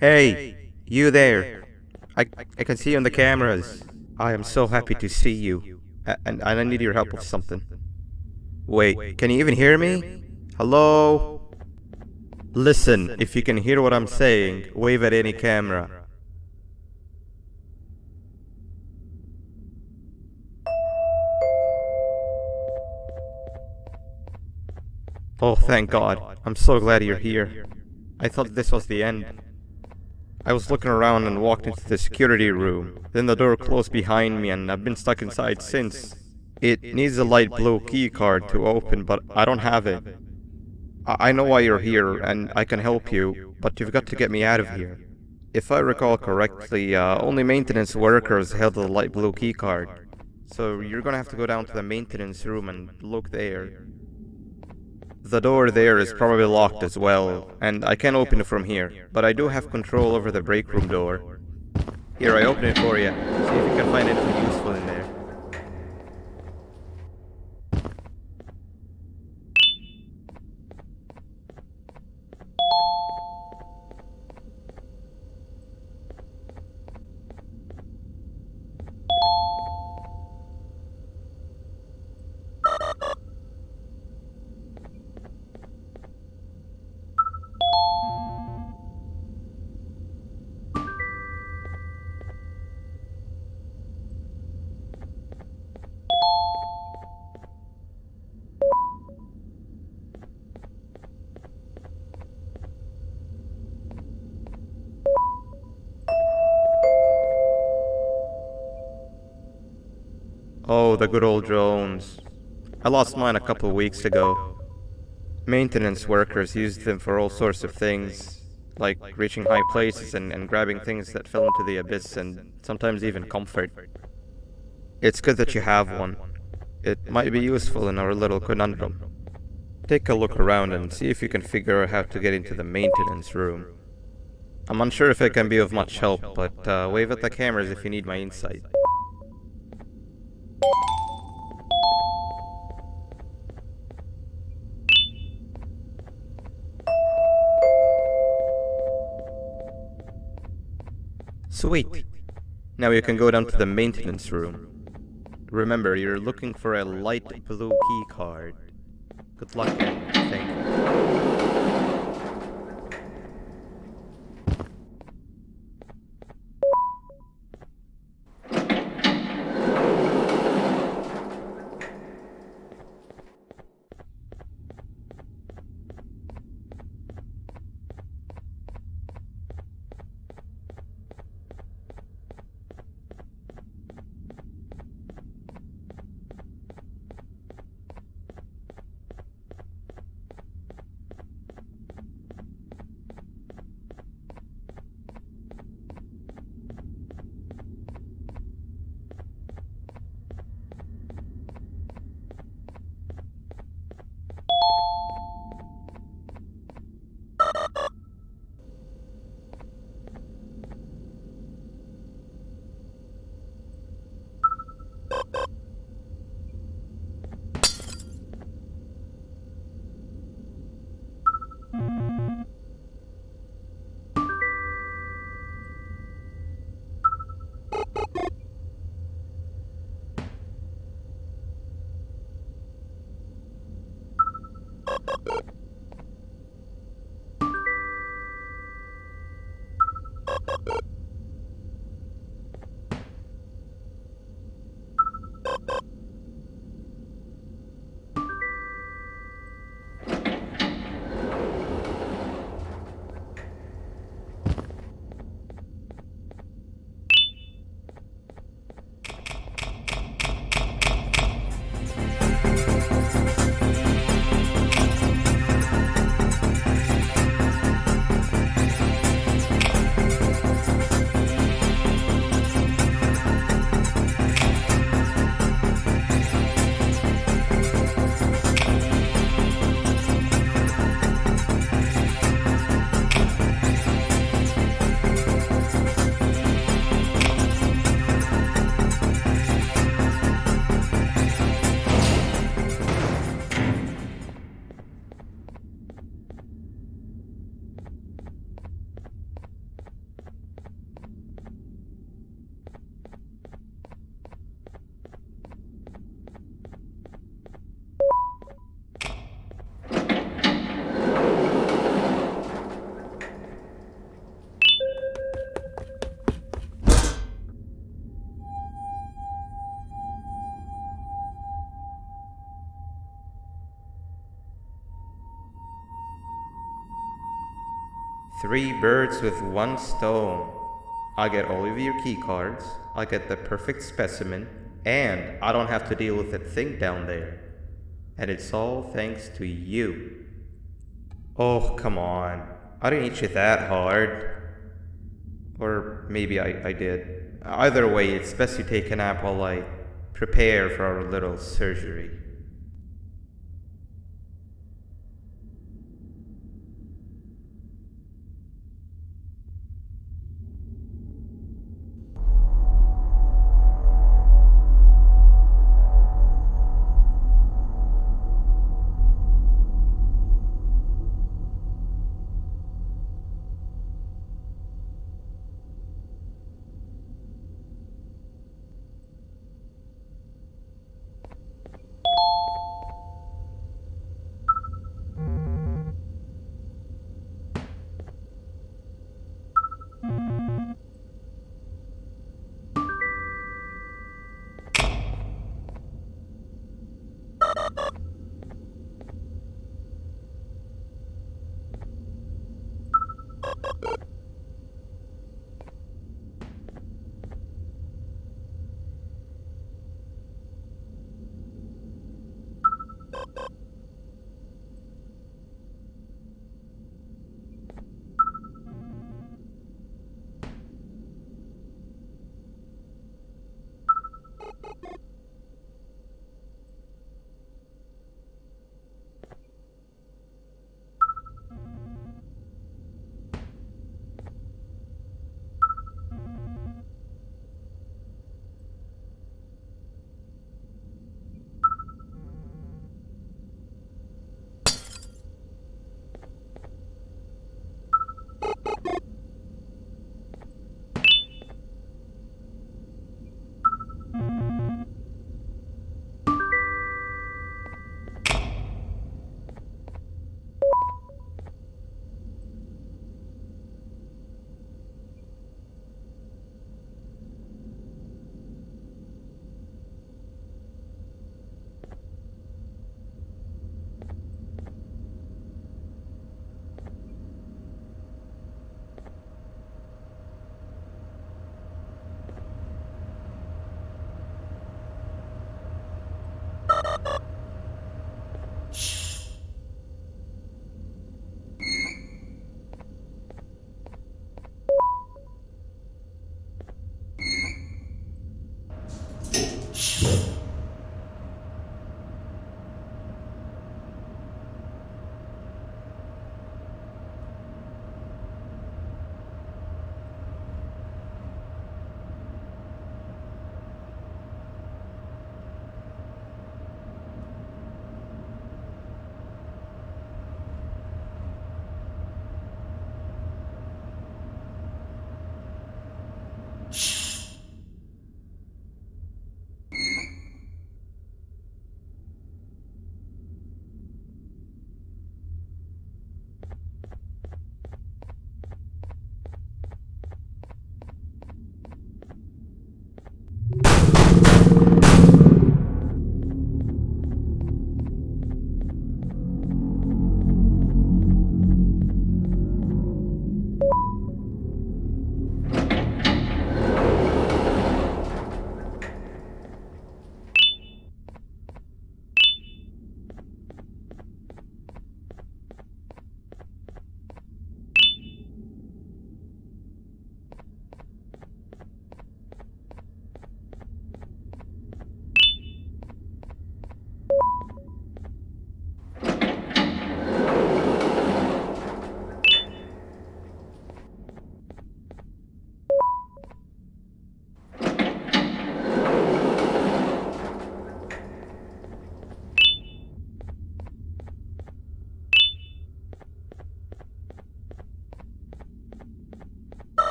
Hey, you there. I can see you on the cameras. I am so happy to see you. And I need your help with something. Wait, can you even hear me? Hello? Listen, if you can hear what I'm saying, wave at any camera. Oh, thank God. I'm so glad you're here. I thought this was the end. I was looking around and walked into the security room. Then the door closed behind me and I've been stuck inside since. It needs a light blue key card to open, but I don't have it. I know why you're here and I can help you, but you've got to get me out of here. If I recall correctly, only maintenance workers held the light blue key card. So you're gonna have to go down to the maintenance room and look there. The door there is probably locked as well, and I can't open it from here, but I do have control over the break room door. Here, I open it for you. See if you can find anything useful in there. Oh, the good old drones. I lost mine a couple of weeks ago. Maintenance workers used them for all sorts of things, like reaching high places and grabbing things that fell into the abyss, and sometimes even comfort. It's good that you have one. It might be useful in our little conundrum. Take a look around and see if you can figure out how to get into the maintenance room. I'm unsure if it can be of much help, but wave at the cameras if you need my insight. Sweet. Now you can go down to the maintenance room. Remember, you're looking for a light blue key card. Good luck, and thank you. Three birds with one stone. I get all of your key cards, I get the perfect specimen, and I don't have to deal with that thing down there. And it's all thanks to you. Oh, come on. I didn't hit you that hard. Or maybe I did. Either way, it's best you take a nap while I prepare for our little surgery.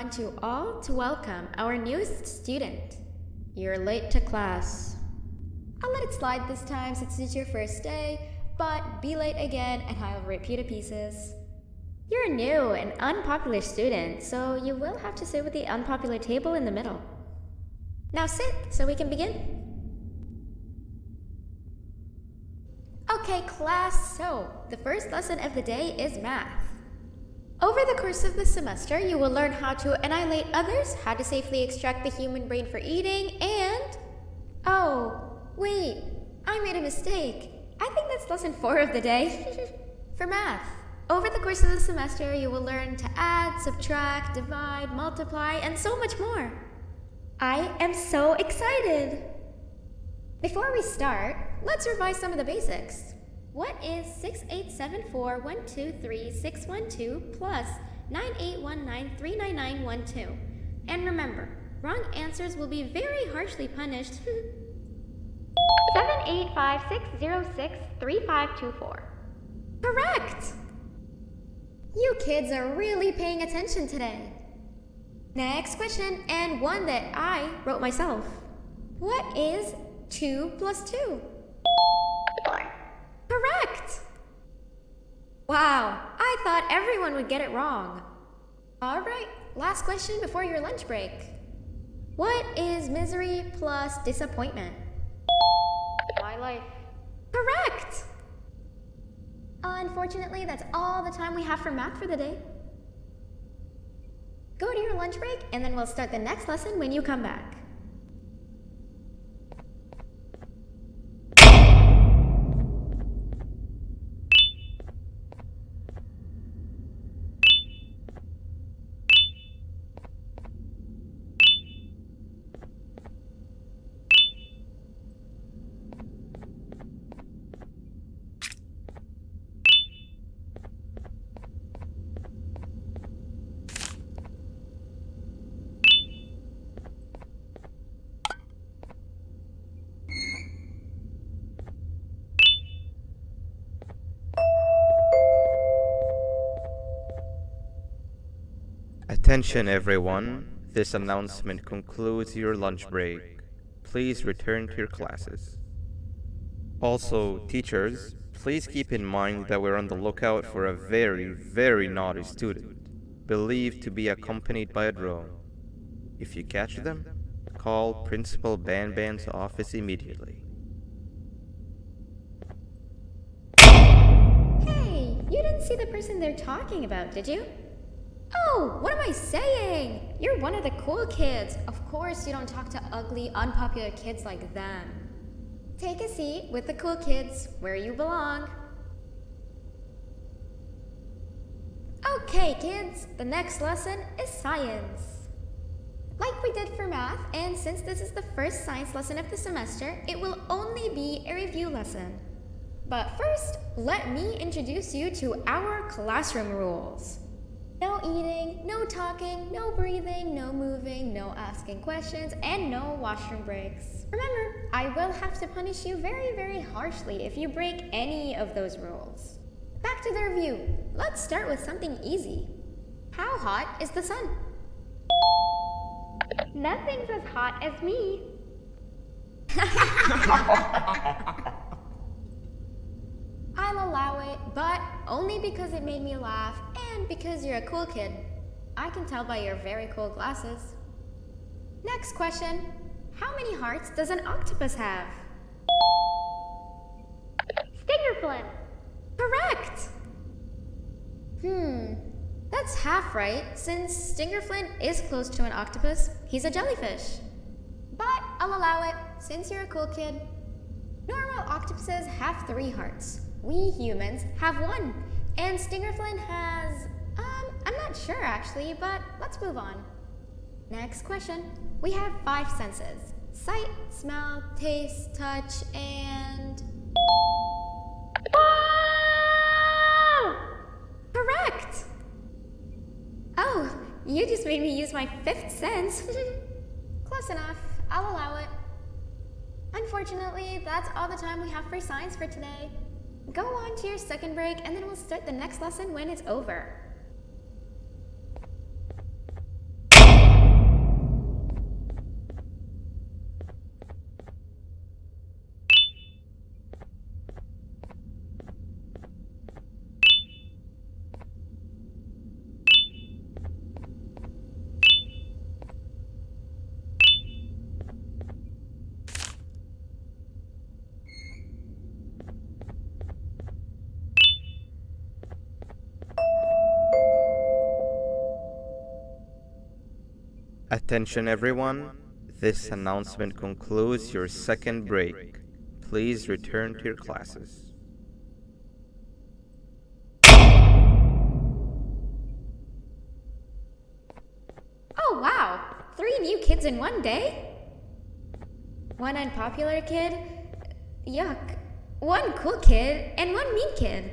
want you all to welcome our newest student. You're late to class. I'll let it slide this time since it's your first day, but be late again and I'll rip you to pieces. You're a new and unpopular student, so you will have to sit with the unpopular table in the middle. Now sit so we can begin. Okay, class, so the first lesson of the day is math. Over the course of the semester, you will learn how to annihilate others, how to safely extract the human brain for eating, and... Oh, wait, I made a mistake. I think that's lesson 4 of the day. For math, over the course of the semester, you will learn to add, subtract, divide, multiply, and so much more. I am so excited! Before we start, let's revise some of the basics. What is 6874123612 plus 9819399912? And remember, wrong answers will be very harshly punished. 78566063524. Correct! You kids are really paying attention today. Next question, and one that I wrote myself. What is 2 plus 2? 4. Correct! Wow, I thought everyone would get it wrong. Alright, last question before your lunch break. What is misery plus disappointment? My life. Correct! Unfortunately, that's all the time we have for math for the day. Go to your lunch break, and then we'll start the next lesson when you come back. Attention everyone, this announcement concludes your lunch break. Please return to your classes. Also, teachers, please keep in mind that we're on the lookout for a very naughty student, believed to be accompanied by a drone. If you catch them, call Principal Banban's office immediately. Hey, you didn't see the person they're talking about, did you? Oh, what am I saying? You're one of the cool kids. Of course you don't talk to ugly, unpopular kids like them. Take a seat with the cool kids where you belong. Okay, kids, the next lesson is science. Like we did for math, and since this is the first science lesson of the semester, it will only be a review lesson. But first, let me introduce you to our classroom rules. No eating, no talking, no breathing, no moving, no asking questions, and no washroom breaks. Remember, I will have to punish you very harshly if you break any of those rules. Back to the review. Let's start with something easy. How hot is the sun? Nothing's as hot as me. I'll allow it, but only because it made me laugh and because you're a cool kid. I can tell by your very cool glasses. Next question. How many hearts does an octopus have? Stingerflint. Correct! That's half right, since Stingerflint is close to an octopus. He's a jellyfish. But I'll allow it, since you're a cool kid. Normal octopuses have 3 hearts. We humans have 1. And Stingerflint has... I'm not sure actually, but let's move on. Next question. We have 5 senses. Sight, smell, taste, touch, and... Correct! Oh, you just made me use my 5th sense. Close enough. I'll allow it. Unfortunately, that's all the time we have for science for today. Go on to your second break, and then we'll start the next lesson when it's over. Attention everyone, this announcement concludes your second break. Please return to your classes. Oh wow! 3 new kids in one day? One unpopular kid? Yuck. One cool kid and one mean kid.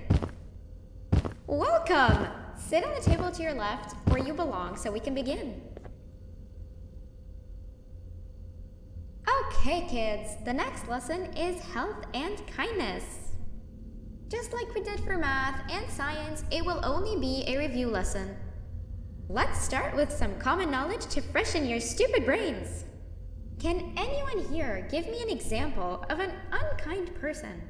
Welcome! Sit on the table to your left, where you belong, so we can begin. Okay, kids, the next lesson is health and kindness. Just like we did for math and science, it will only be a review lesson. Let's start with some common knowledge to freshen your stupid brains. Can anyone here give me an example of an unkind person?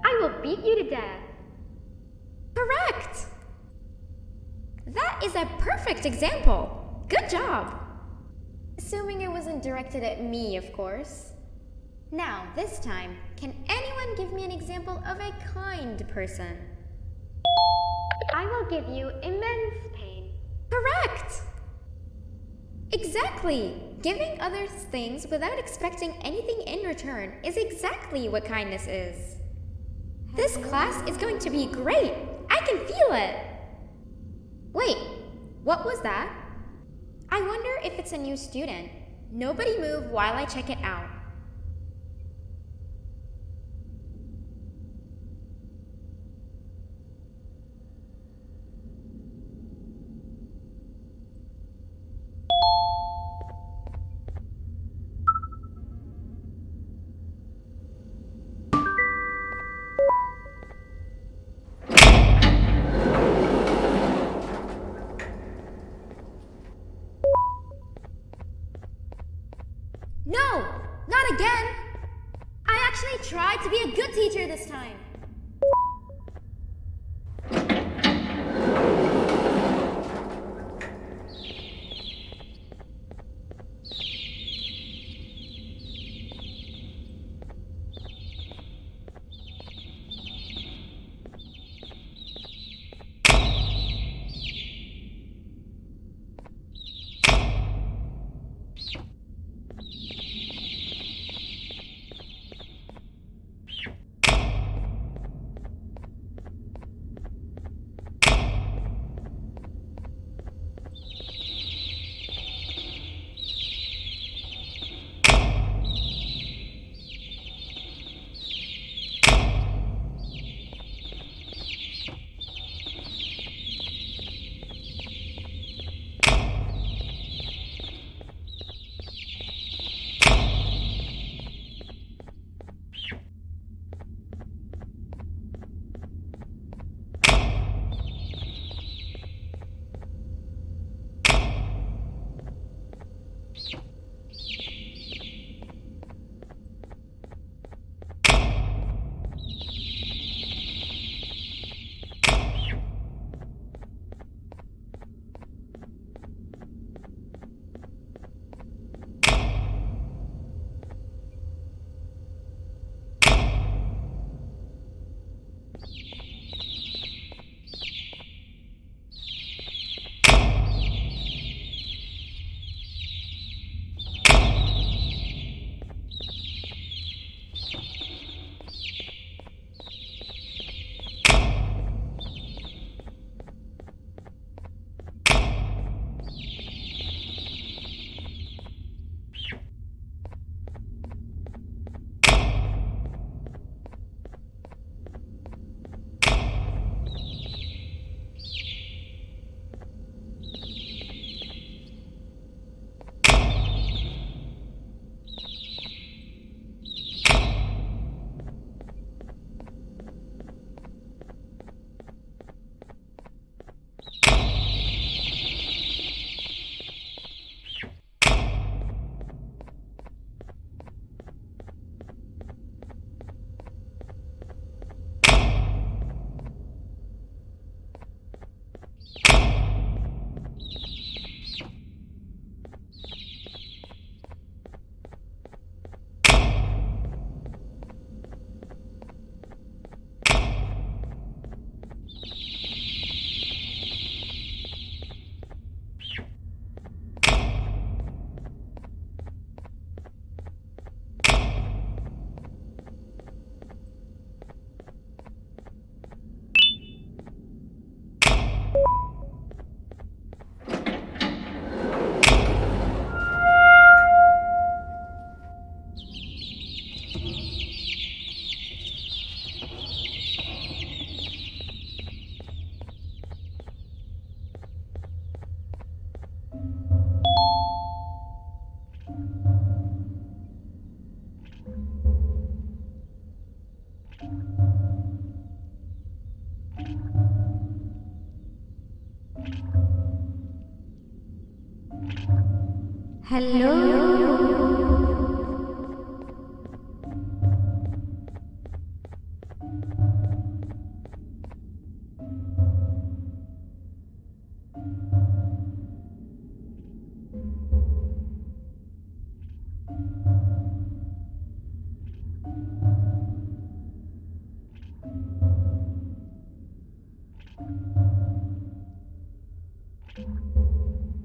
I will beat you to death. Correct! That is a perfect example. Good job. Assuming it wasn't directed at me, of course. Now, this time, can anyone give me an example of a kind person? I will give you immense pain. Correct! Exactly! Giving others things without expecting anything in return is exactly what kindness is. This class is going to be great! I can feel it! Wait, what was that? I wonder if it's a new student. Nobody move while I check it out. No! Not again! I actually tried to be a good teacher this time.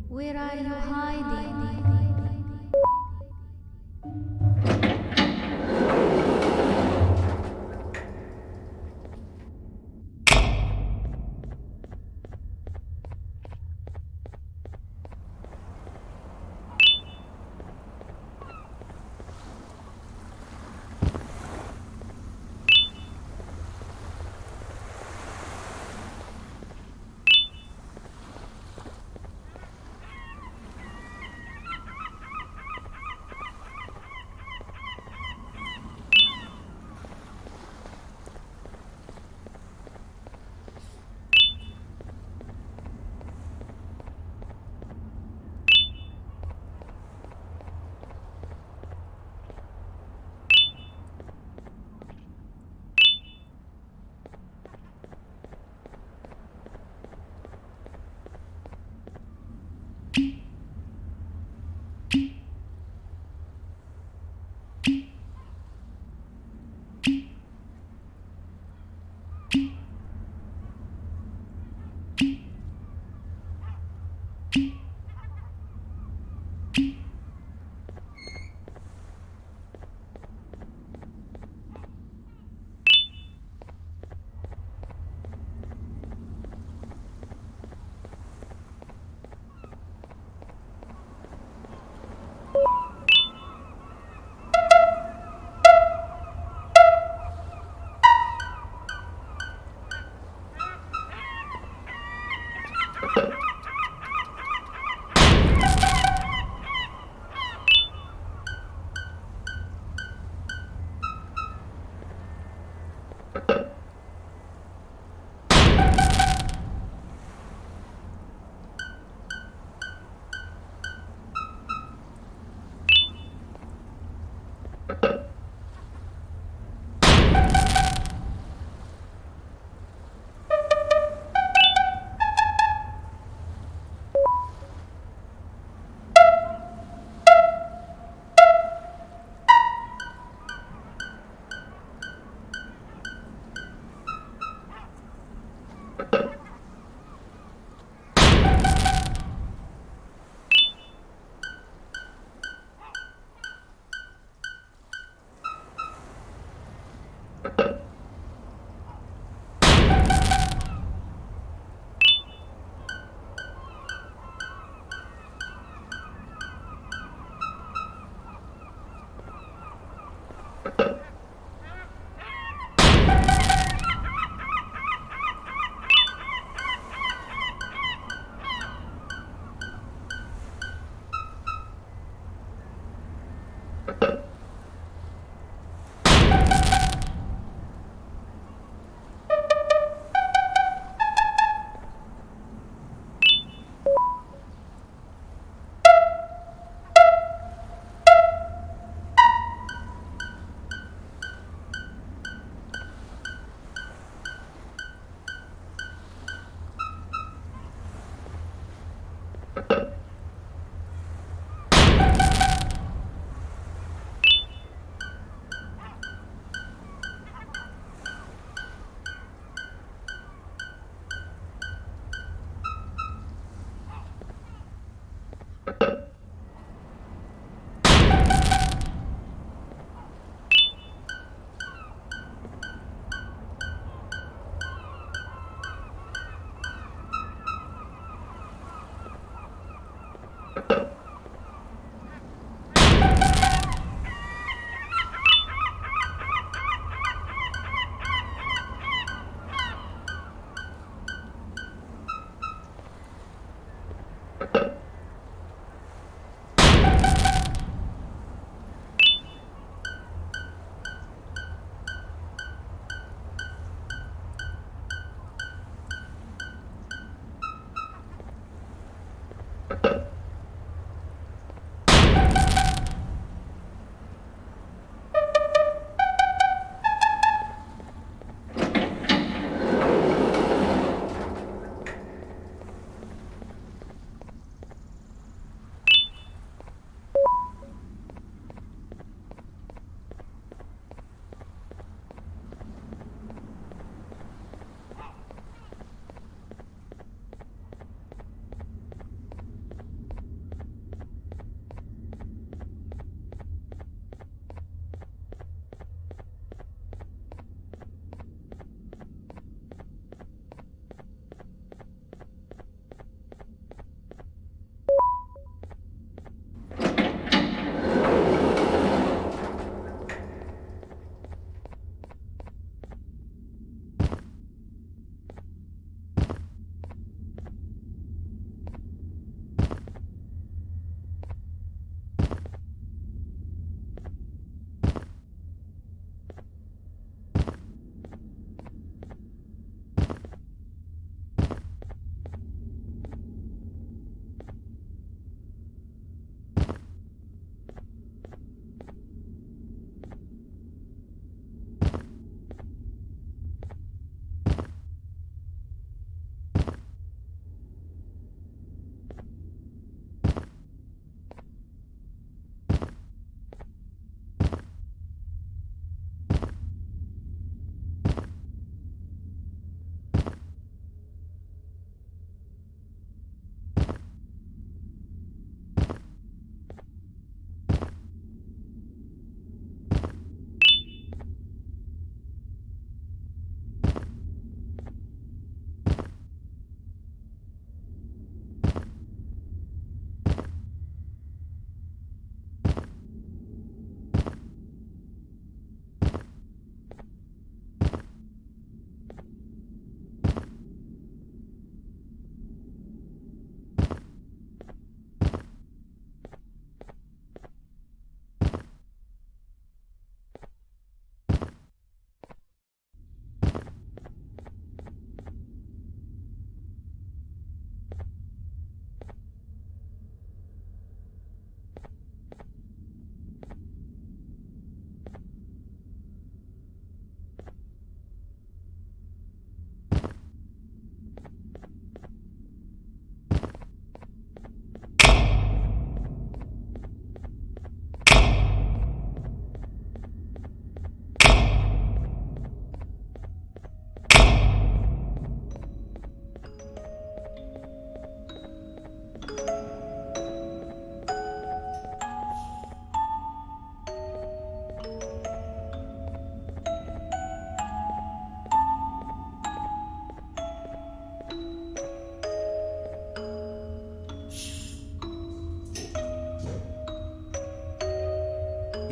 Where are you hiding?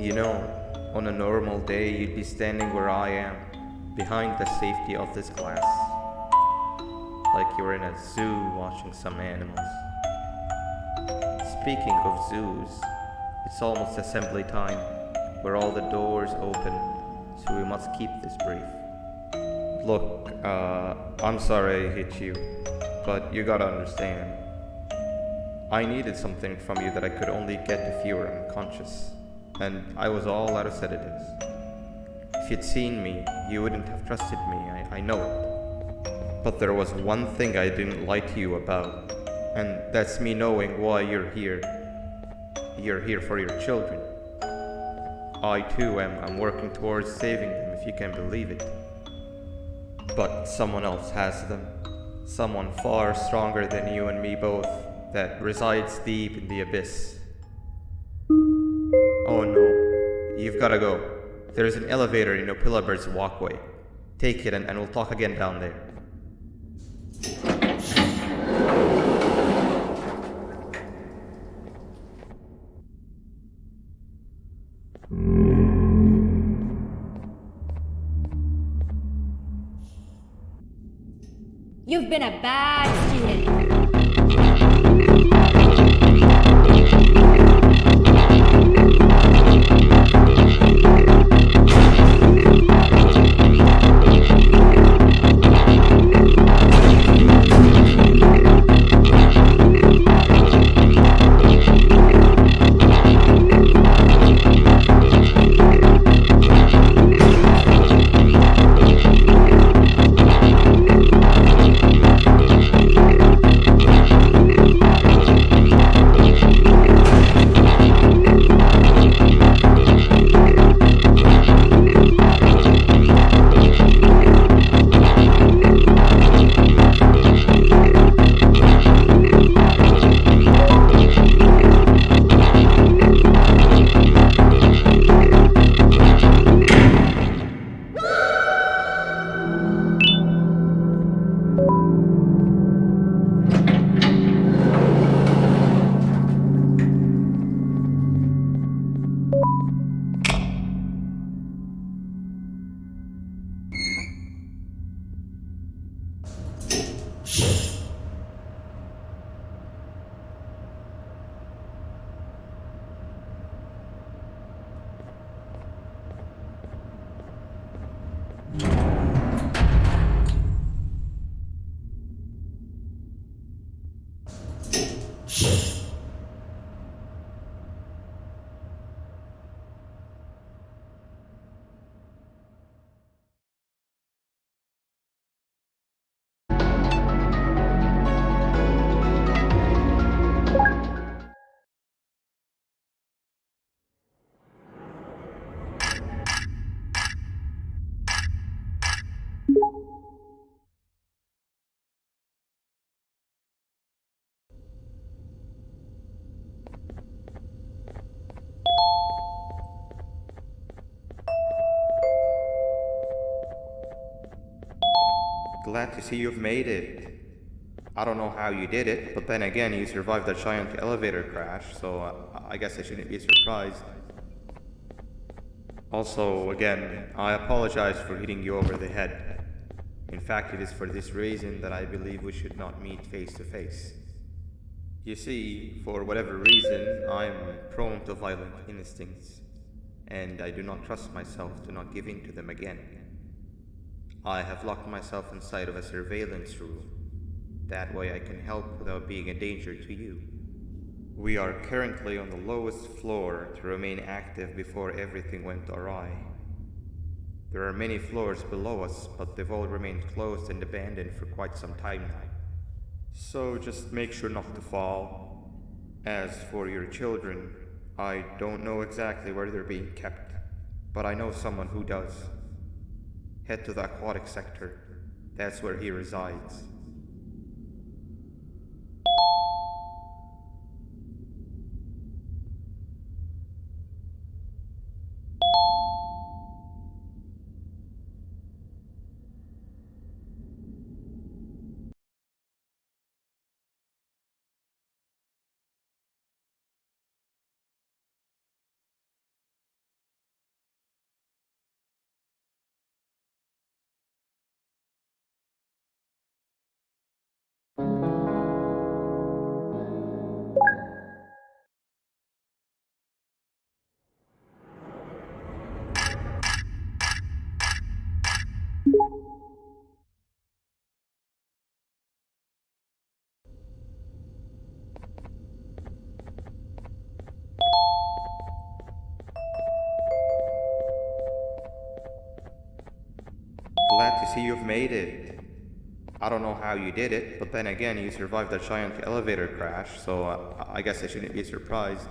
You know, on a normal day, you'd be standing where I am, behind the safety of this glass, like you're in a zoo watching some animals. Speaking of zoos, it's almost assembly time, where all the doors open, so we must keep this brief. Look, I'm sorry I hit you, but you gotta understand. I needed something from you that I could only get if you were unconscious, and I was all out of sedatives. If you'd seen me, you wouldn't have trusted me, I know it. But there was one thing I didn't lie to you about, and that's me knowing why you're here. You're here for your children. I too am working towards saving them, if you can believe it. But someone else has them. Someone far stronger than you and me both, that resides deep in the abyss. Oh no, you've gotta go. There's an elevator in Opillabird's walkway. Take it and we'll talk again down there. You've been a bad student. Glad to see you've made it. I don't know how you did it, but then again, you survived the giant elevator crash, so I guess I shouldn't be surprised. Also, again, I apologize for hitting you over the head. In fact, it is for this reason that I believe we should not meet face to face. You see, for whatever reason, I'm prone to violent instincts, and I do not trust myself to not give in to them again. I have locked myself inside of a surveillance room. That way I can help without being a danger to you. We are currently on the lowest floor to remain active before everything went awry. There are many floors below us, but they've all remained closed and abandoned for quite some time now. So just make sure not to fall. As for your children, I don't know exactly where they're being kept, but I know someone who does. Head to the aquatic sector. That's where he resides. glad to see you've made it. I don't know how you did it, but then again, you survived a giant elevator crash, so I guess I shouldn't be surprised.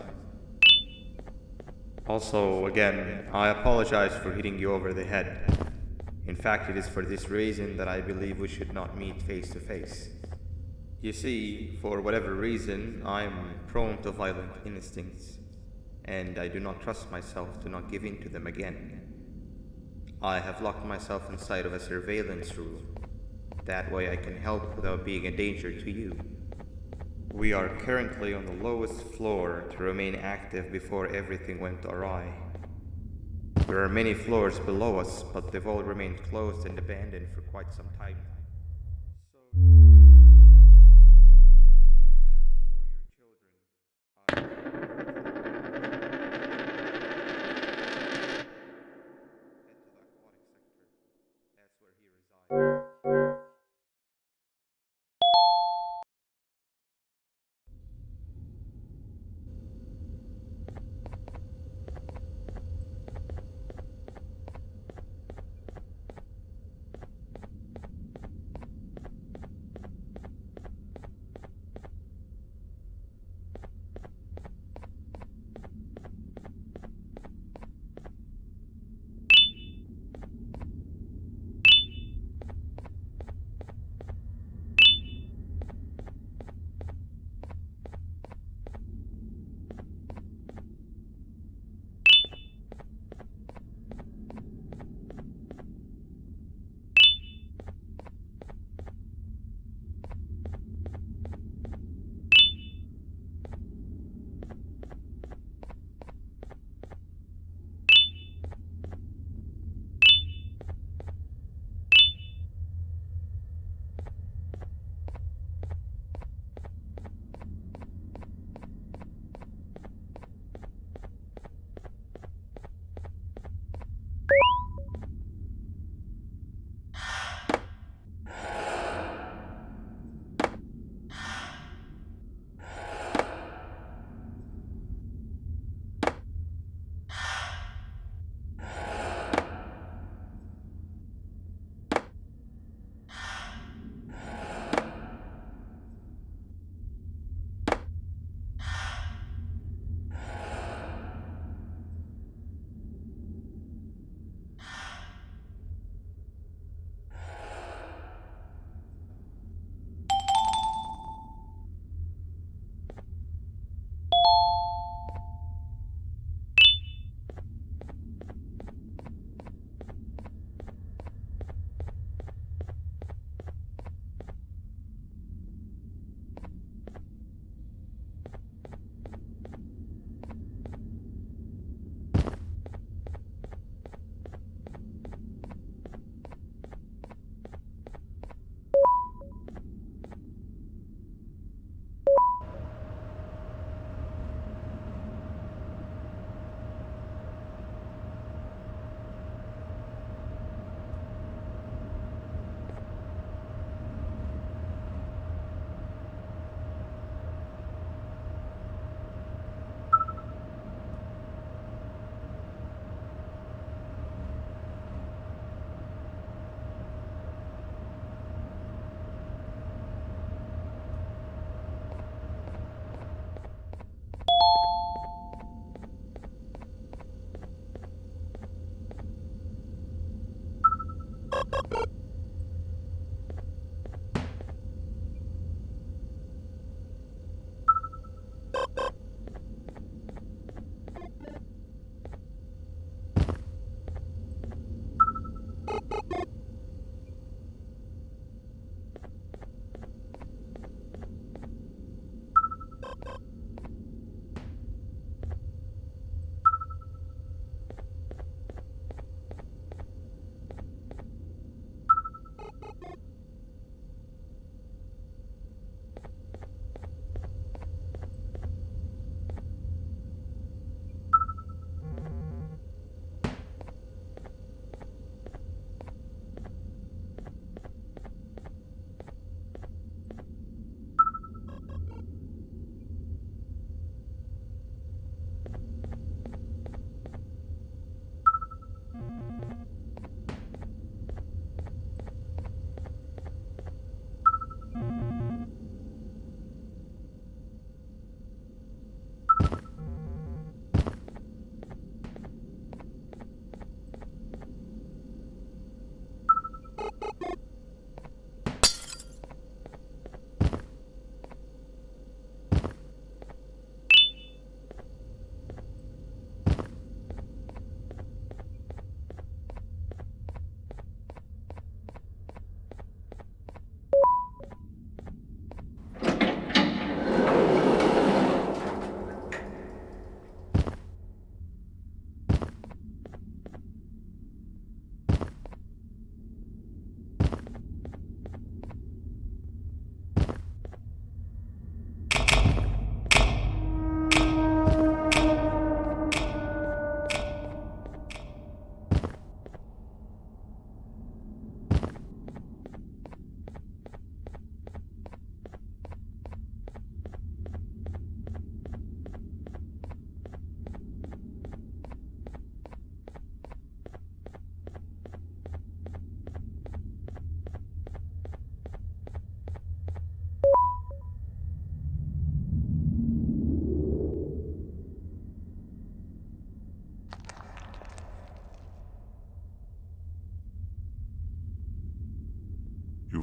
Also, again, I apologize for hitting you over the head. In fact, it is for this reason that I believe we should not meet face to face. You see, for whatever reason, I'm prone to violent instincts, and I do not trust myself to not give in to them again. I have locked myself inside of a surveillance room. That way I can help without being a danger to you. We are currently on the lowest floor to remain active before everything went awry. There are many floors below us, but they've all remained closed and abandoned for quite some time. So, as for your children, head to the aquatic sector. That's where he resides.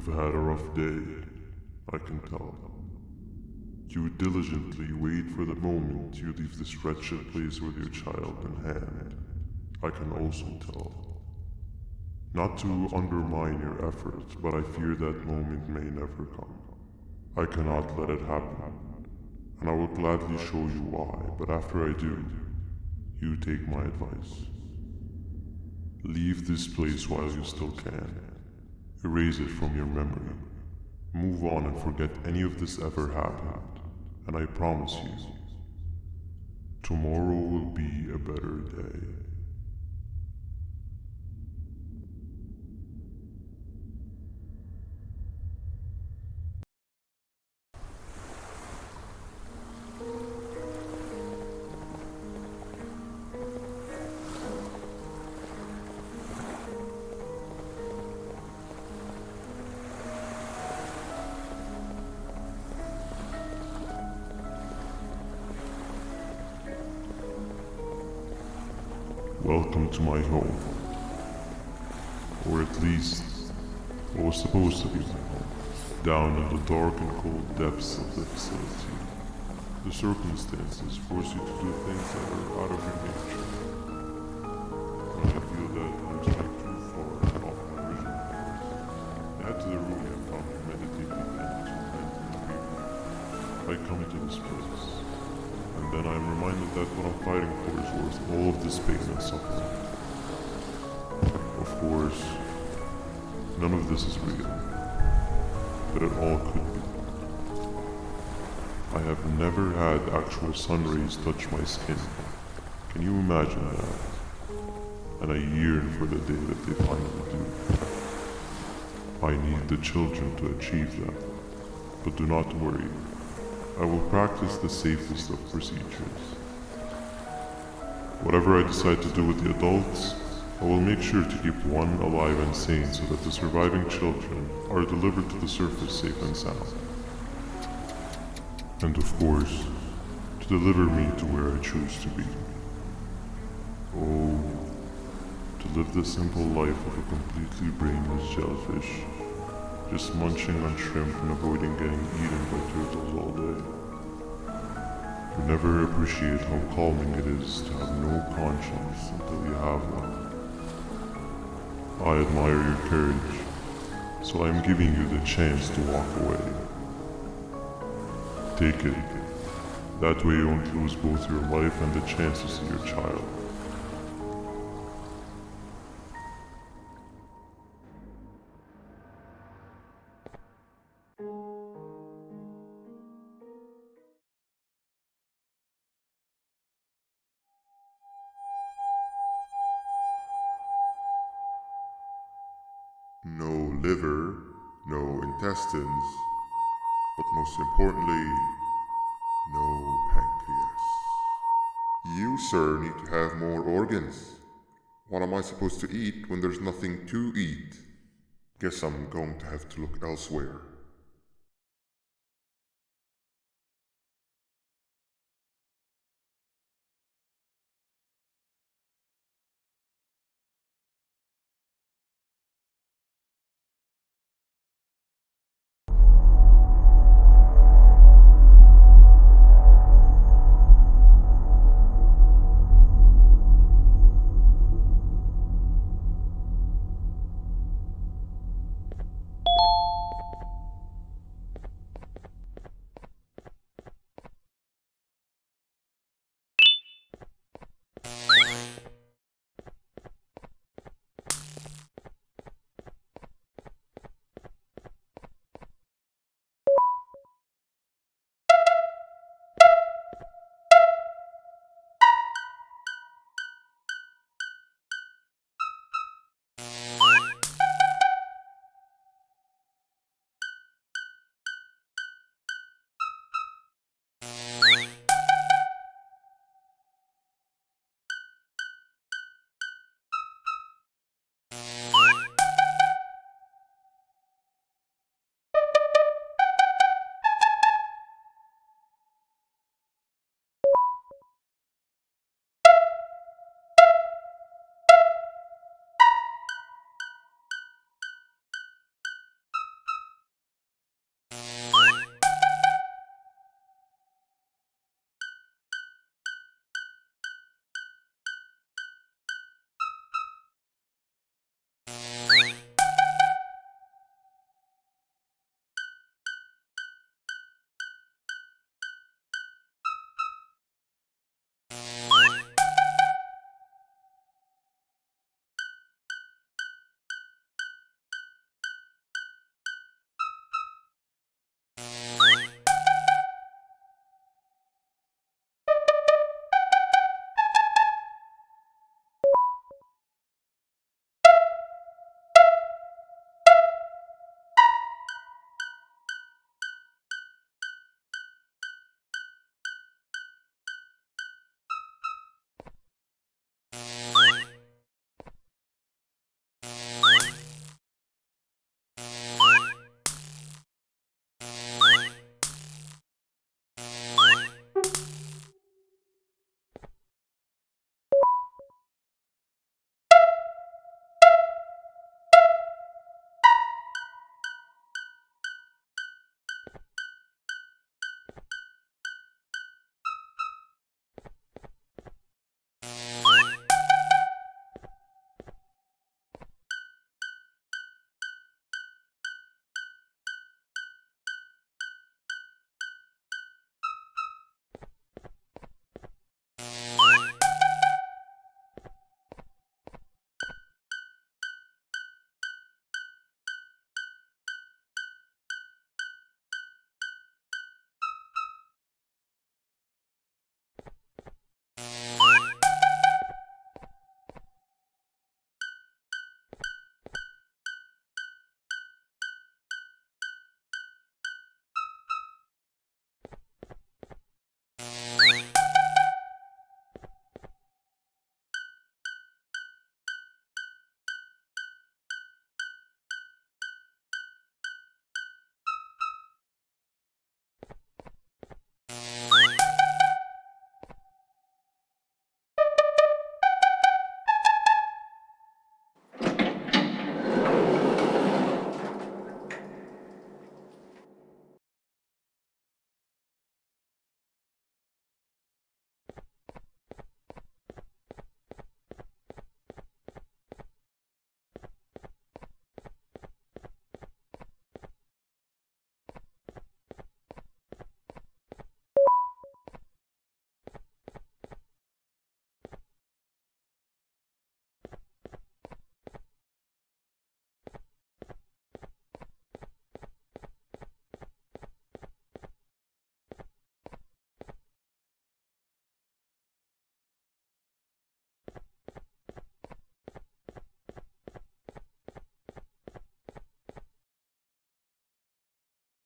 You've had a rough day, I can tell. You diligently wait for the moment you leave this wretched place with your child in hand. I can also tell. Not to undermine your efforts, but I fear that moment may never come. I cannot let it happen, and I will gladly show you why, but after I do, you take my advice. Leave this place while you still can. Erase it from your memory. Move on and forget any of this ever happened, and I promise you, tomorrow will be a better day. Welcome to my home. Or at least, what was supposed to be my home. Down in the dark and cold depths of the facility. The circumstances force you to do things that are out of your nature. When I feel that I'm straying too far off my original course, I head to the room I found my meditative and I come to this place. And then I am reminded that what I'm fighting for is worth all of this pain and suffering. Of course, none of this is real, but it all could be. I have never had actual sun rays touch my skin. Can you imagine that? And I yearn for the day that they finally do. I need the children to achieve that, but do not worry. I will practice the safest of procedures. Whatever I decide to do with the adults, I will make sure to keep one alive and sane so that the surviving children are delivered to the surface safe and sound. And of course, to deliver me to where I choose to be. Oh, to live the simple life of a completely brainless jellyfish, just munching on shrimp and avoiding getting eaten by turtles all day. You never appreciate how calming it is to have no conscience until you have one. I admire your courage, so I am giving you the chance to walk away. Take it. That way you won't lose both your life and the chance to see your child. No liver, no intestines, but most importantly, no pancreas. You, sir, need to have more organs. What am I supposed to eat when there's nothing to eat? Guess I'm going to have to look elsewhere.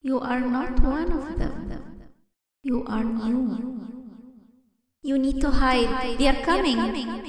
You are not one of them. You are new. You need to hide. They are coming.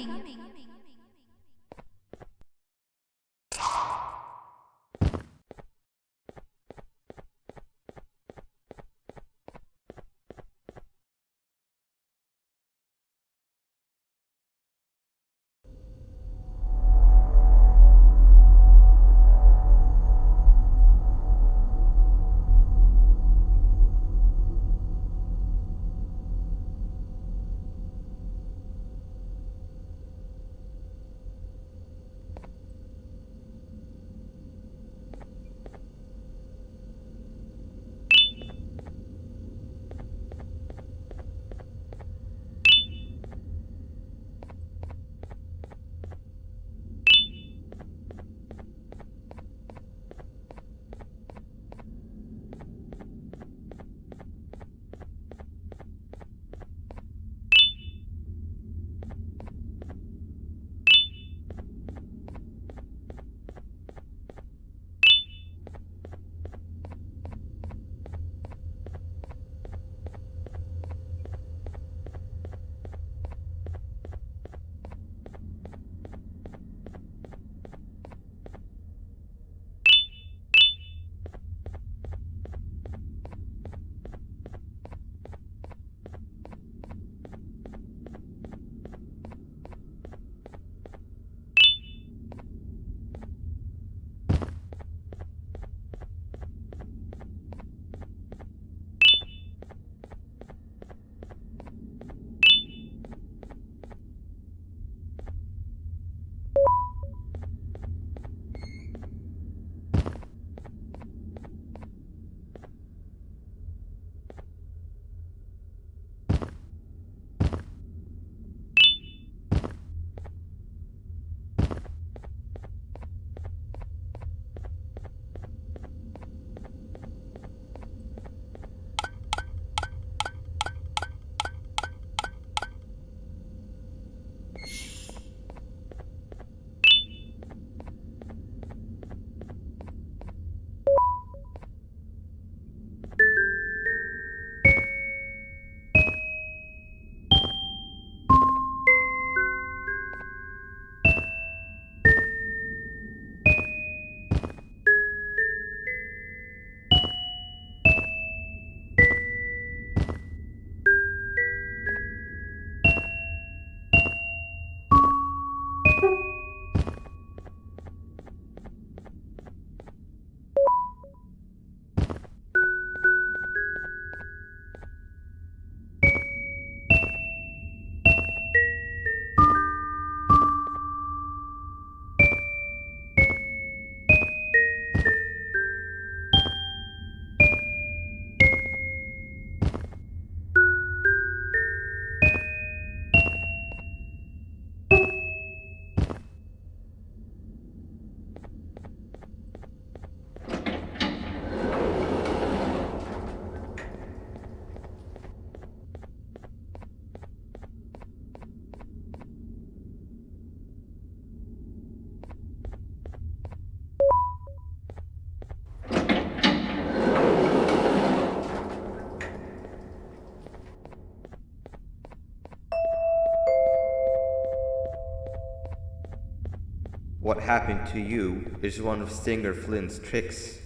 What happened to you is one of Stinger Flynn's tricks.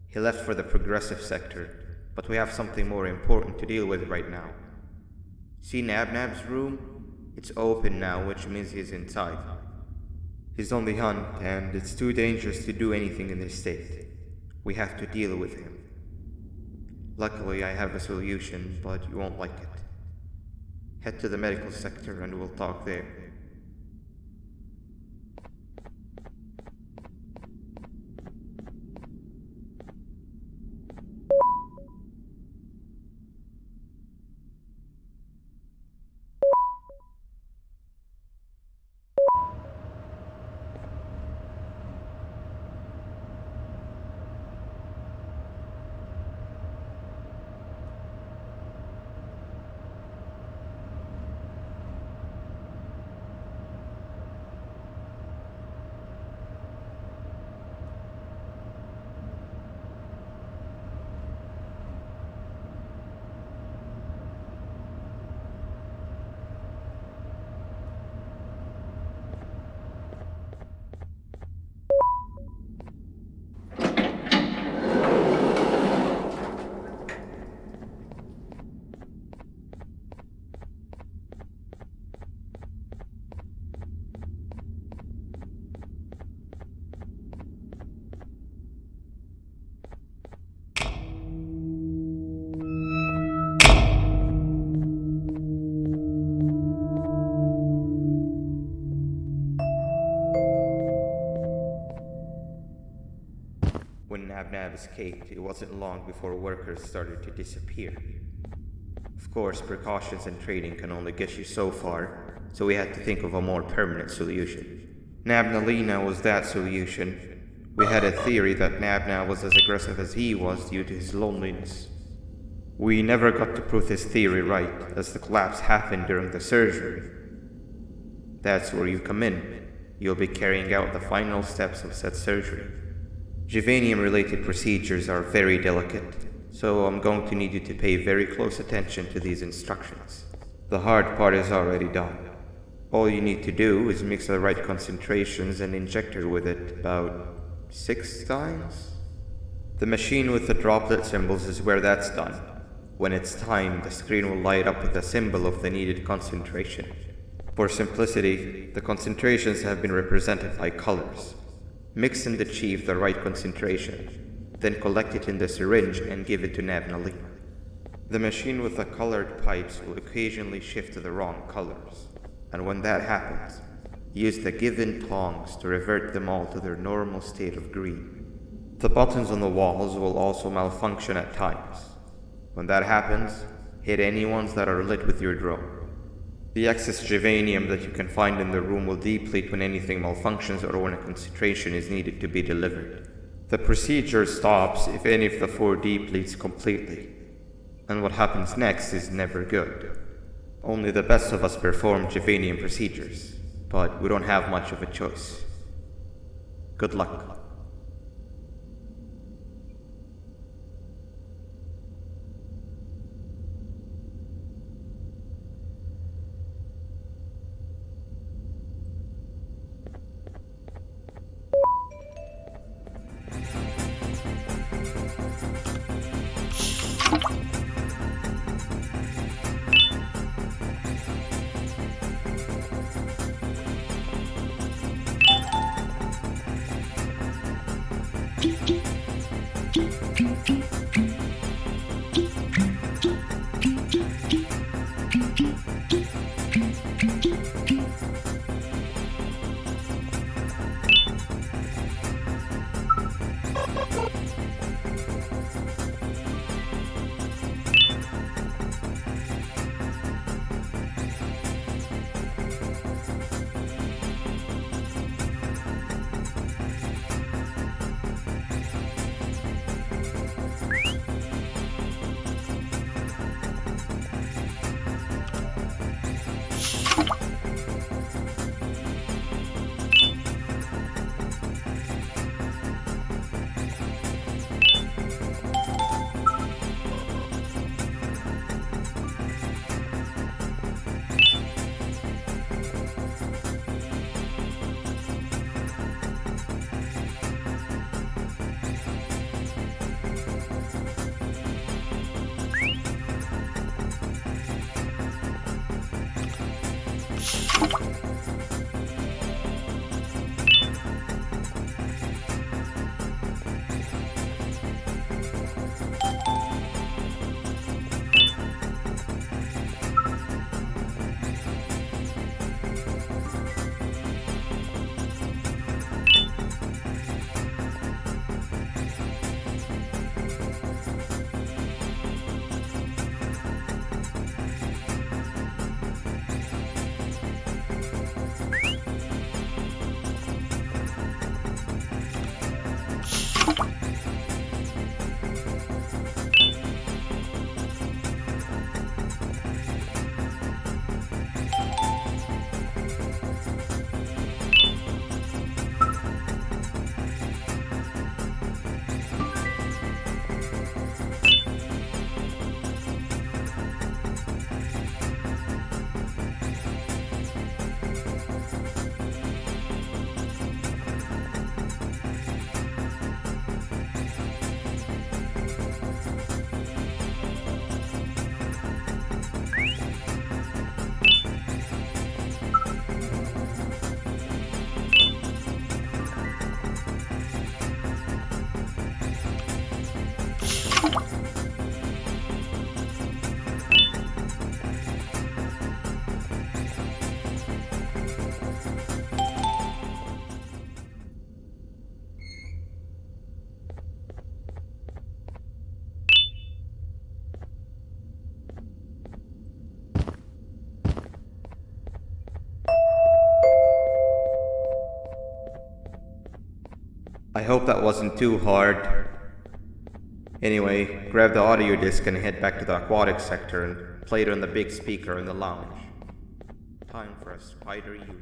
He left for the progressive sector, but we have something more important to deal with right now. See Nabnab's room? It's open now, which means he's inside. He's on the hunt, and it's too dangerous to do anything in this state. We have to deal with him. Luckily, I have a solution, but you won't like it. Head to the medical sector and we'll talk there. Nab escaped, it wasn't long before workers started to disappear. Of course, precautions and training can only get you so far, so we had to think of a more permanent solution. Nabnalina was that solution. We had a theory that Nabna was as aggressive as he was due to his loneliness. We never got to prove this theory right, as the collapse happened during the surgery. That's where you come in. You'll be carrying out the final steps of said surgery. Juvanium-related procedures are very delicate, so I'm going to need you to pay very close attention to these instructions. The hard part is already done. All you need to do is mix the right concentrations and inject her with it about 6 times. The machine with the droplet symbols is where that's done. When it's time, the screen will light up with a symbol of the needed concentration. For simplicity, the concentrations have been represented by colors. Mix and achieve the right concentration, then collect it in the syringe and give it to Nabnalina. The machine with the colored pipes will occasionally shift to the wrong colors, and when that happens, use the given tongs to revert them all to their normal state of green. The buttons on the walls will also malfunction at times. When that happens, hit any ones that are lit with your drone. The excess juvanium that you can find in the room will deplete when anything malfunctions or when a concentration is needed to be delivered. The procedure stops if any of the 4 depletes completely, and what happens next is never good. Only the best of us perform juvanium procedures, but we don't have much of a choice. Good luck. hope that wasn't too hard. Anyway, grab the audio disc and head back to the aquatic sector and play it on the big speaker in the lounge. Time for a spider uni.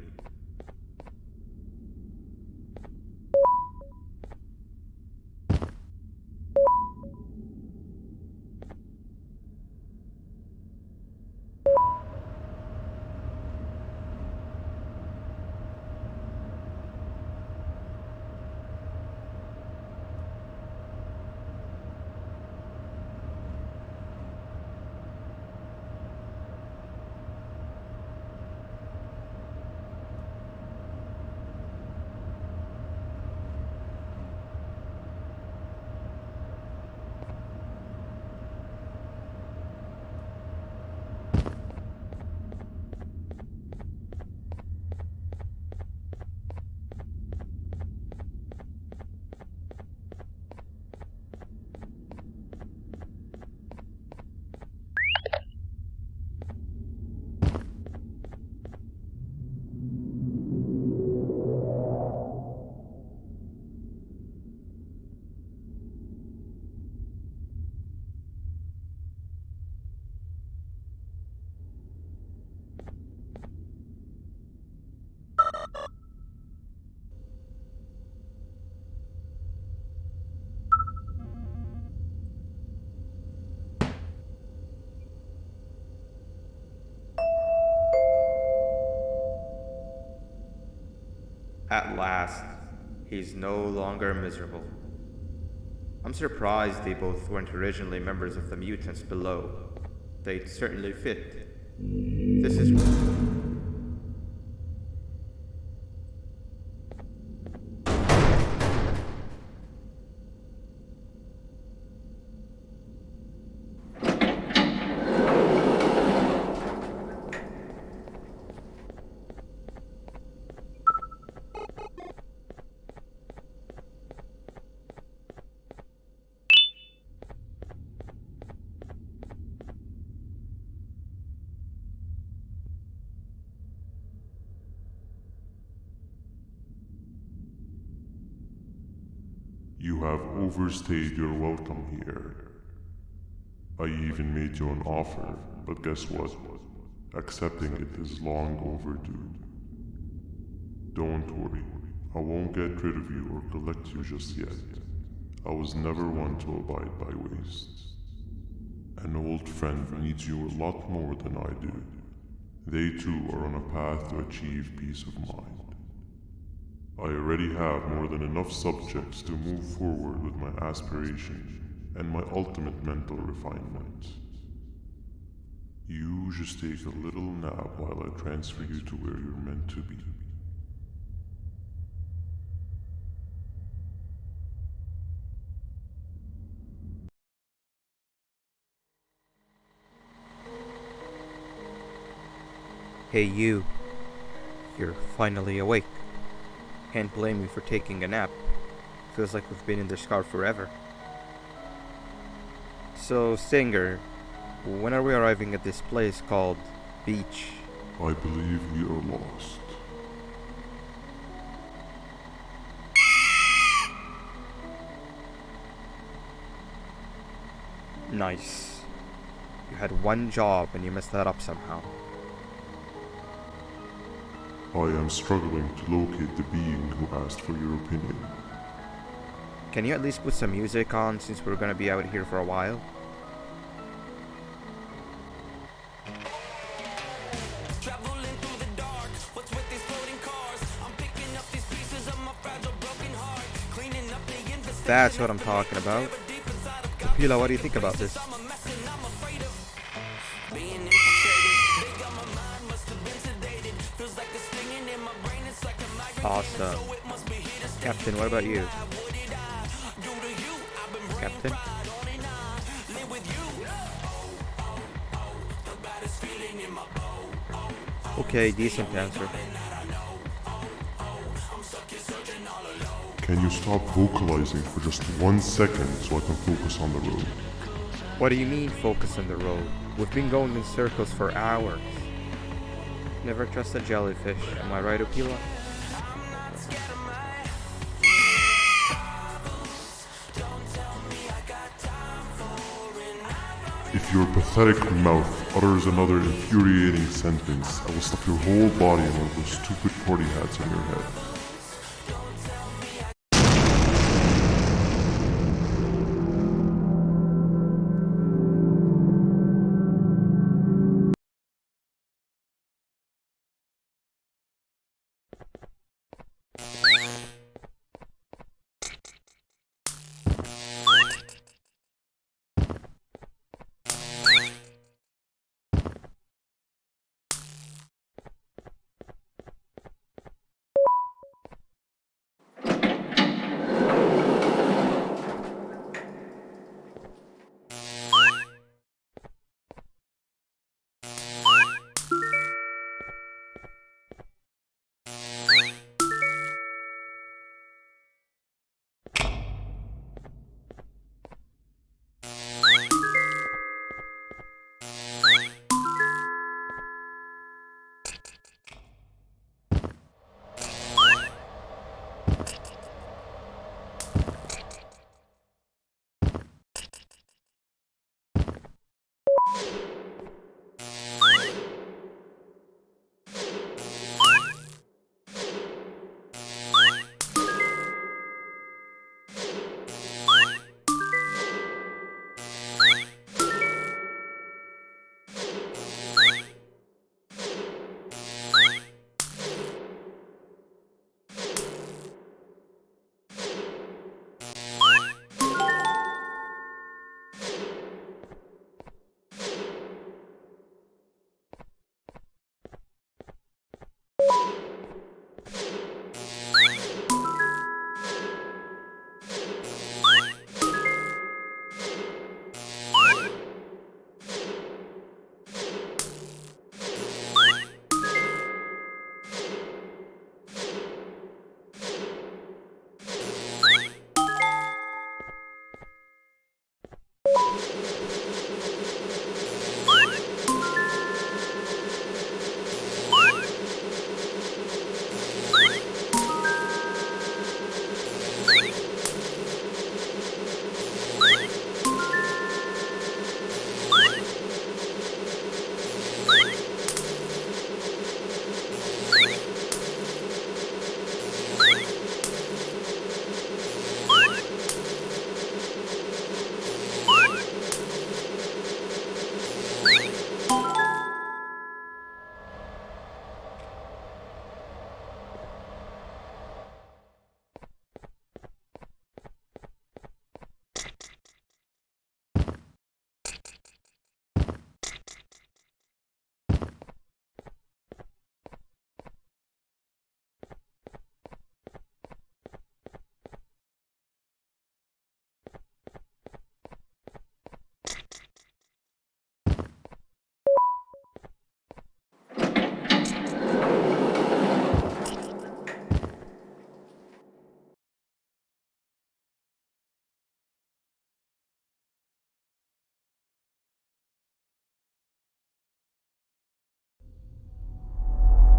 At last, he's no longer miserable. I'm surprised they both weren't originally members of the mutants below. They'd certainly fit. This is... You have overstayed your welcome here. I even made you an offer, but guess what? Accepting it is long overdue. Don't worry, I won't get rid of you or collect you just yet. I was never one to abide by wastes. An old friend needs you a lot more than I do. They too are on a path to achieve peace of mind. I already have more than enough subjects to move forward with my aspiration and my ultimate mental refinement. You just take a little nap while I transfer you to where you're meant to be. Hey you. You're finally awake. Can't blame you for taking a nap. Feels like we've been in this car forever. So, Singer, when are we arriving at this place called Beach? I believe we are lost. Nice. You had one job and you messed that up somehow. I am struggling to locate the being who asked for your opinion. Can you at least put some music on since we're gonna be out here for a while? That's what I'm talking about. Kapila, what do you think about this? Awesome. Captain, what about you? Captain? Okay, decent answer. Can you stop vocalizing for just 1 second so I can focus on the road? What do you mean focus on the road? We've been going in circles for hours. Never trust a jellyfish, am I right, Opila? If your pathetic mouth utters another infuriating sentence, I will stuff your whole body in one of those stupid party hats on your head.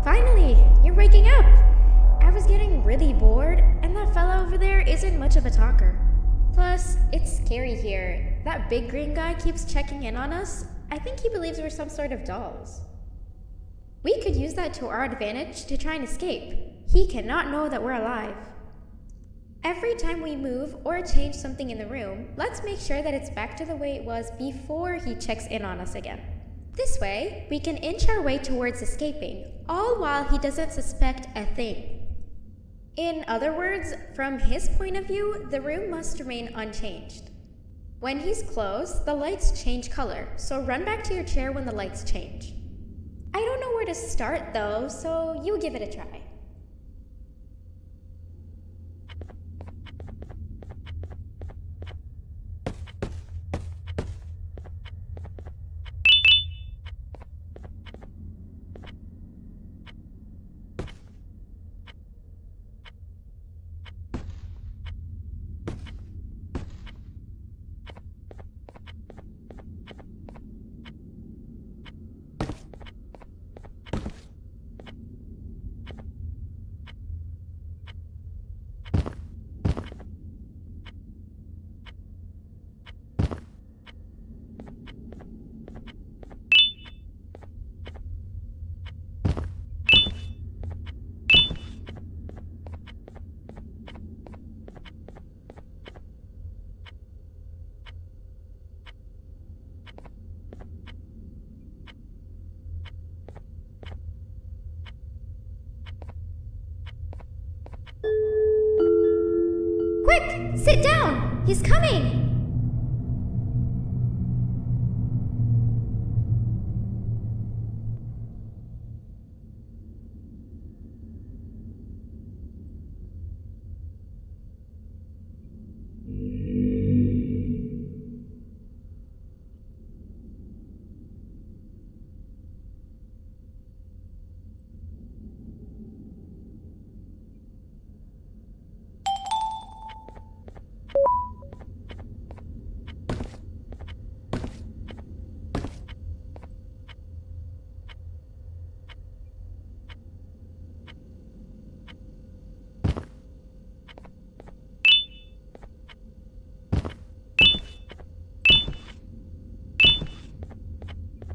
Finally, you're waking up! I was getting really bored, and that fella over there isn't much of a talker. Plus, it's scary here. That big green guy keeps checking in on us. I think he believes we're some sort of dolls. We could use that to our advantage to try and escape. He cannot know that we're alive. Every time we move or change something in the room, let's make sure that it's back to the way it was before he checks in on us again. This way, we can inch our way towards escaping, all while he doesn't suspect a thing. In other words, from his point of view, the room must remain unchanged. When he's close, the lights change color, so run back to your chair when the lights change. I don't know where to start though, so you give it a try. Quick! Sit down! He's coming!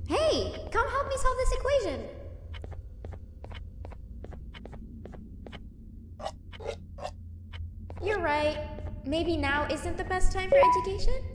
Hey, come help me solve this equation. You're right. Maybe now isn't the best time for education?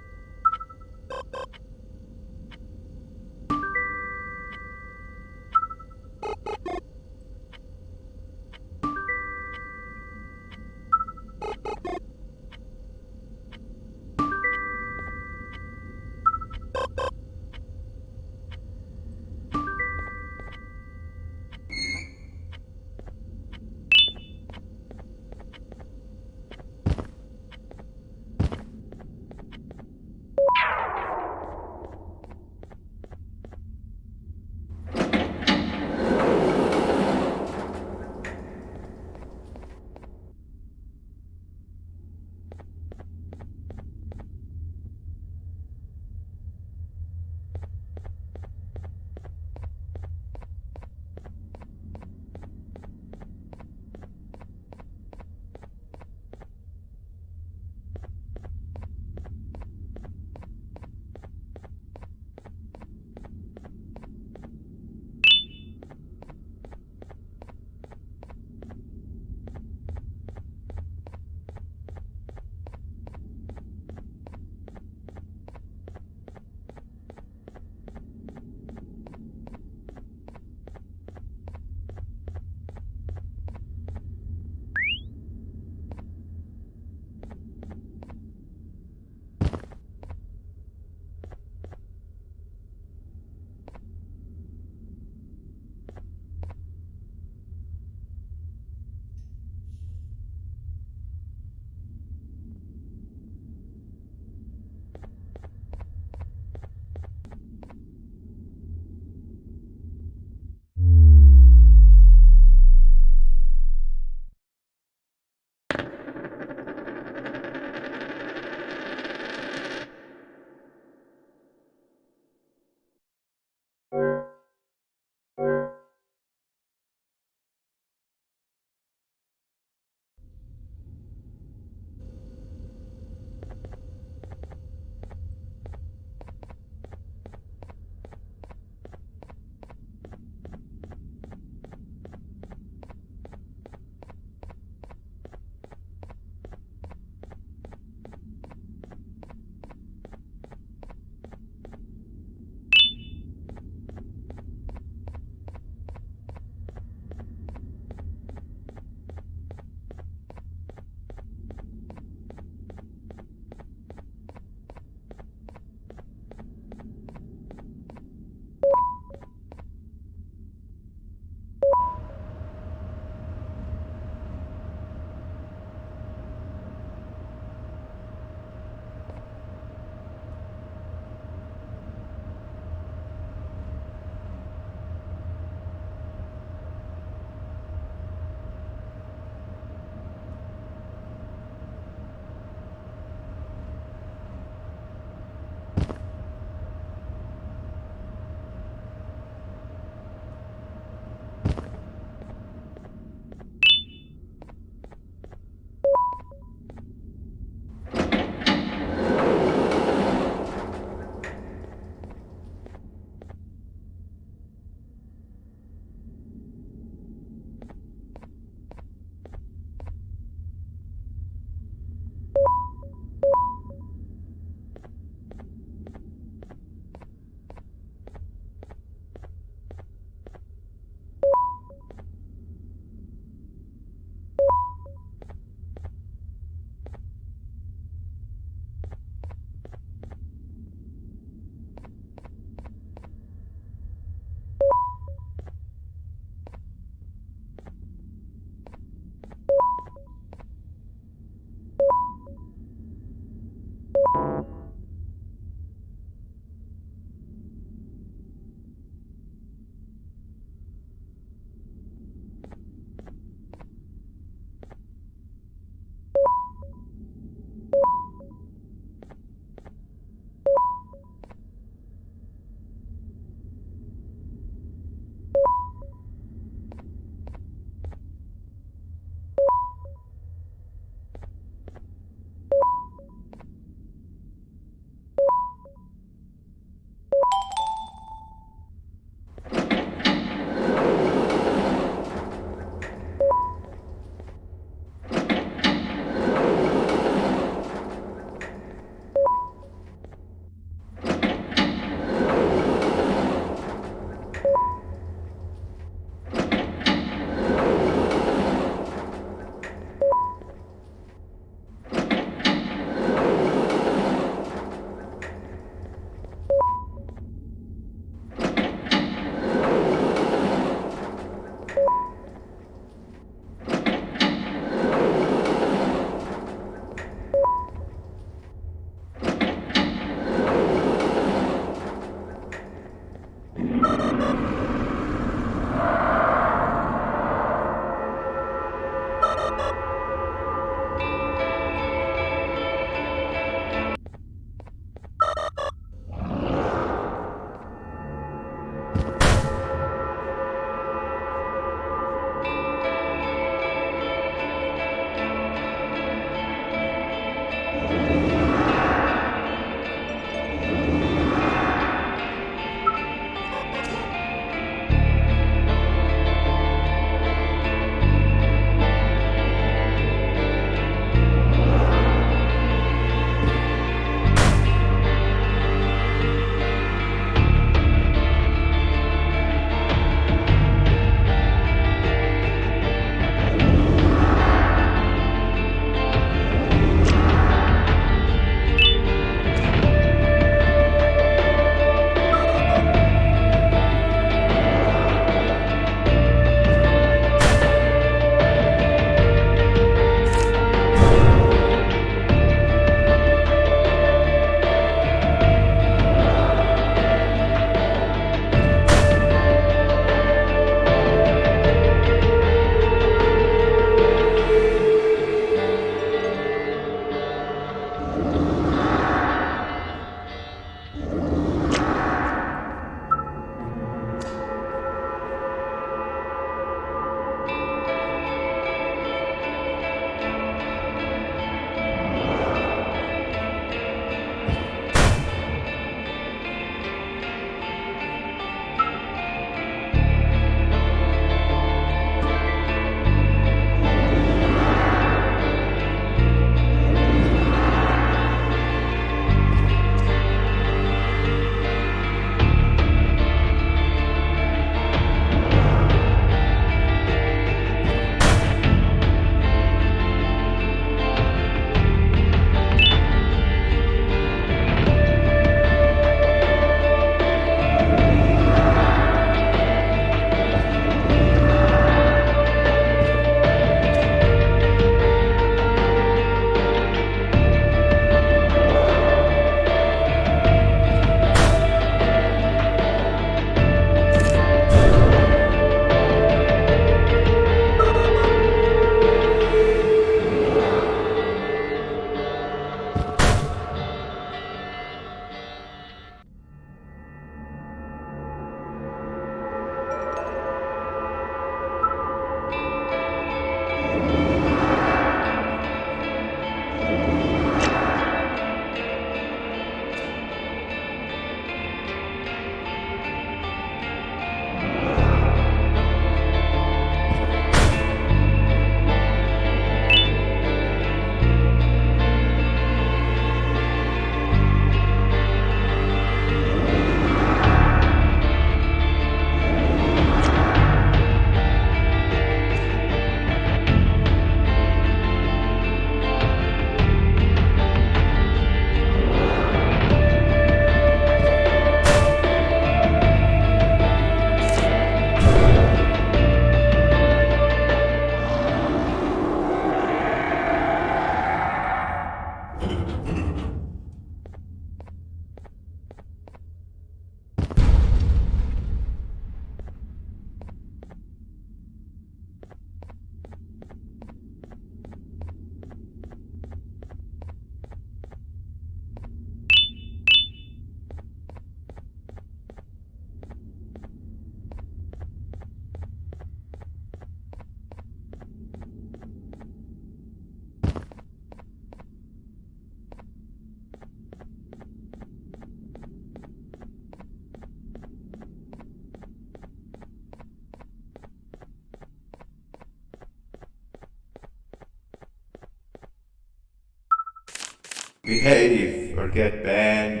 Behave or get banned.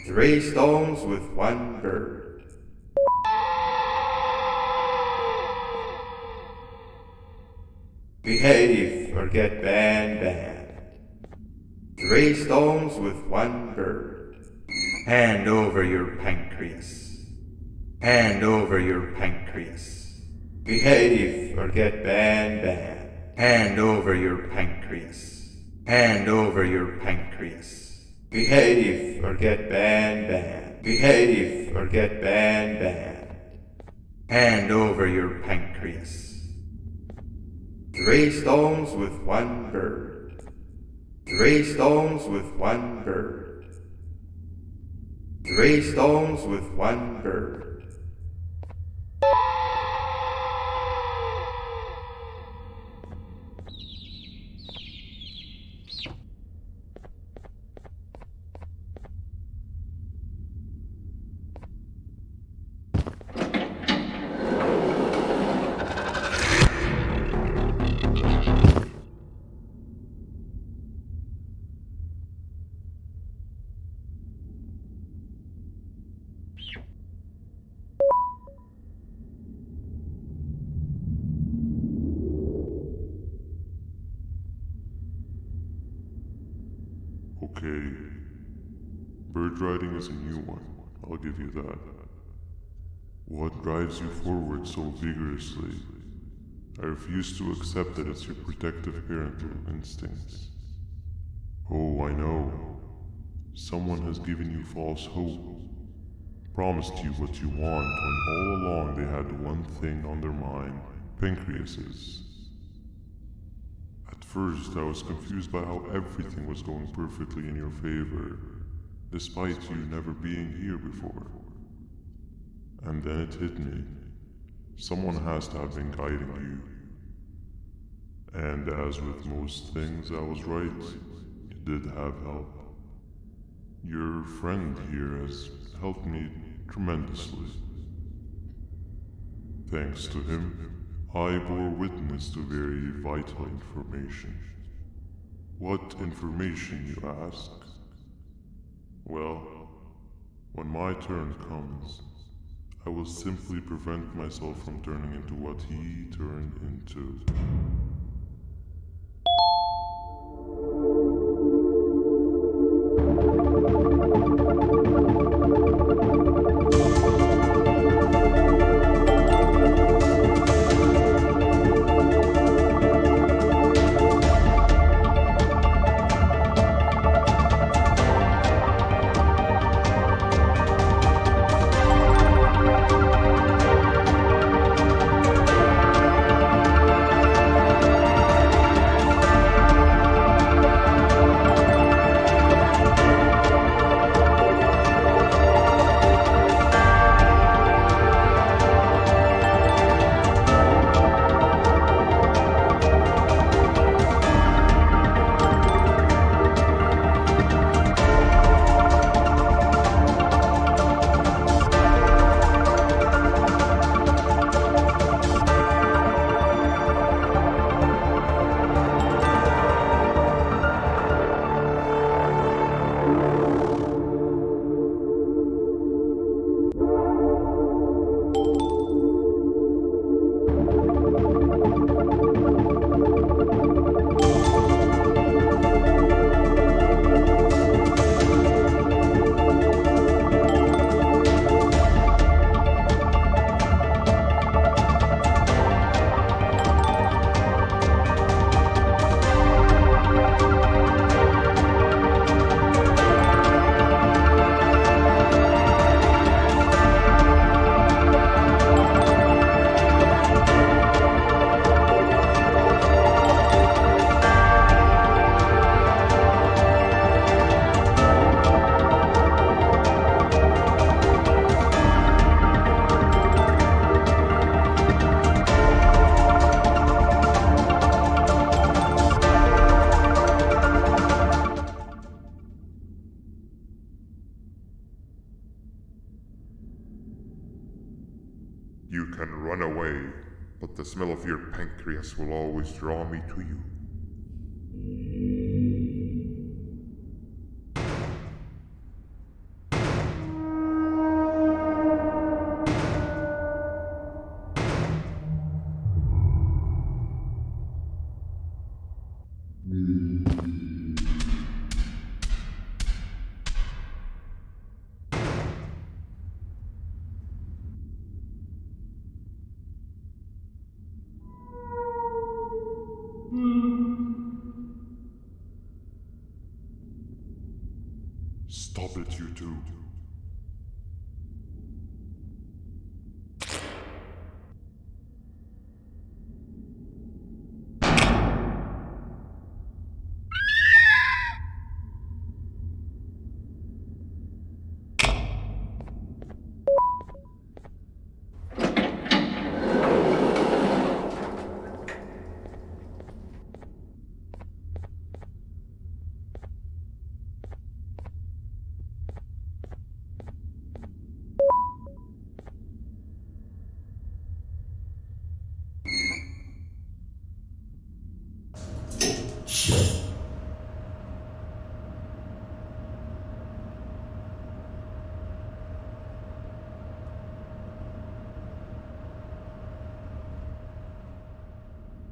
3 stones with 1 bird. Behave or get banned. 3 stones with 1 bird. Hand over your pancreas. Hand over your pancreas. Behave or get banned. Hand over your pancreas. Hand over your pancreas. Behave or get banned. Behave or get banned. Hand over your pancreas. 3 stones with 1 bird. 3 stones with 1 bird. 3 stones with 1 bird. Okay. Bird riding is a new one, I'll give you that. What drives you forward so vigorously? I refuse to accept that it's your protective parental instincts. Oh, I know. Someone has given you false hope. Promised you what you want when all along they had one thing on their mind, pancreases. At first, I was confused by how everything was going perfectly in your favor, despite you never being here before. And then it hit me. Someone has to have been guiding you. And as with most things, I was right. You did have help. Your friend here has helped me tremendously. Thanks to him, I bore witness to very vital information. What information, you ask? Well, when my turn comes, I will simply prevent myself from turning into what he turned into. You can run away, but the smell of your pancreas will always draw me to you. Stop it, you two.